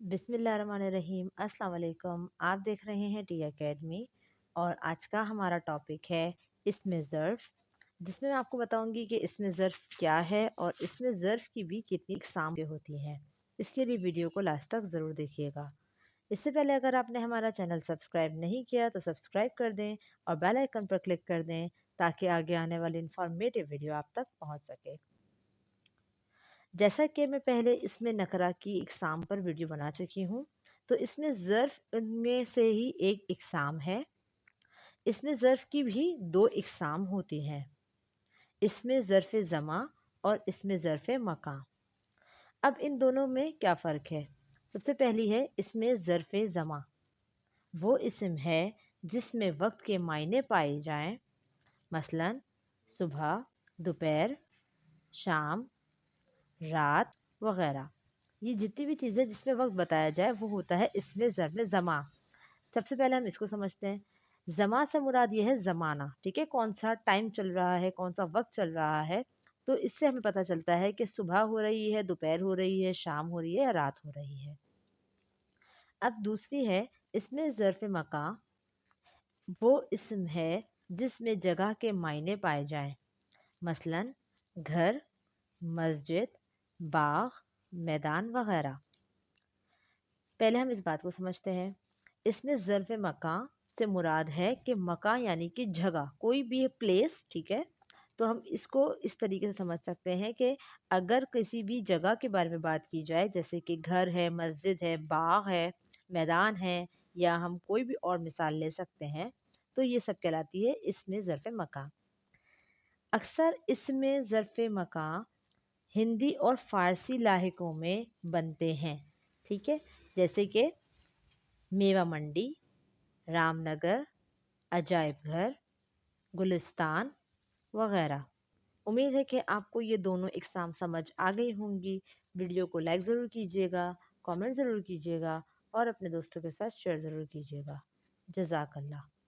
बिस्मिल्लाहिर्रहमानिर्रहीम। अस्सलाम वालेकुम। आप देख रहे हैं टी एकेडमी और आज का हमारा टॉपिक है इसमें ज़र्फ़, जिसमें मैं आपको बताऊंगी कि इसमें ज़र्फ़ क्या है और इसमें ज़र्फ़ की भी कितनी इक़साम होती हैं। इसके लिए वीडियो को लास्ट तक ज़रूर देखिएगा। इससे पहले अगर आपने हमारा चैनल सब्सक्राइब नहीं किया तो सब्सक्राइब कर दें और बेल आइकन पर क्लिक कर दें ताकि आगे आने वाली इंफॉर्मेटिव वीडियो आप तक पहुँच सके। जैसा कि मैं पहले इसमें नकरा की इक़साम पर वीडियो बना चुकी हूँ, तो इसमें ज़र्फ़ उनमें से ही एक इक़साम है। इसमें ज़र्फ़ की भी दो इक़साम होती हैं, इसमें ज़र्फ़ ज़मा और इसमें ज़र्फ़ मकां। अब इन दोनों में क्या फ़र्क है? सबसे पहली है इसमें ज़र्फ़ ज़मा, वो इस्म है जिसमें वक्त के मायने पाए जाएं, मसलन सुबह, दोपहर, शाम, रात वगैरह। ये जितनी भी चीज़ें जिसमें वक्त बताया जाए वो होता है इसमें ज़र्फ़ ज़मा। सबसे पहले हम इसको समझते हैं। ज़मा से मुराद ये है ज़माना, ठीक है, कौन सा टाइम चल रहा है, कौन सा वक्त चल रहा है। तो इससे हमें पता चलता है कि सुबह हो रही है, दोपहर हो रही है, शाम हो रही है या रात हो रही है। अब दूसरी है इसमें ज़र्फ़ मकां, वो इस्म है जिसमें जगह के मायने पाए जाएं, मसलन घर, मस्जिद, बाग, मैदान वगैरह। पहले हम इस बात को समझते हैं। इसमें ज़र्फ़ मकां से मुराद है कि मकां यानी कि जगह, कोई भी प्लेस, ठीक है। तो हम इसको इस तरीके से समझ सकते हैं कि अगर किसी भी जगह के बारे में बात की जाए, जैसे कि घर है, मस्जिद है, बाग है, मैदान है, या हम कोई भी और मिसाल ले सकते हैं, तो ये सब कहलाती है इसमें ज़र्फ़ मकां। अक्सर इसमें ज़र्फ़ मकां हिंदी और फ़ारसी लाहिकों में बनते हैं, ठीक है, जैसे कि मेवा मंडी, रामनगर, अजायब घर, गुलिस्तान वगैरह। उम्मीद है कि आपको ये दोनों इक़साम समझ आ गई होंगी। वीडियो को लाइक ज़रूर कीजिएगा, कमेंट ज़रूर कीजिएगा और अपने दोस्तों के साथ शेयर ज़रूर कीजिएगा। जज़ाकल्लाह।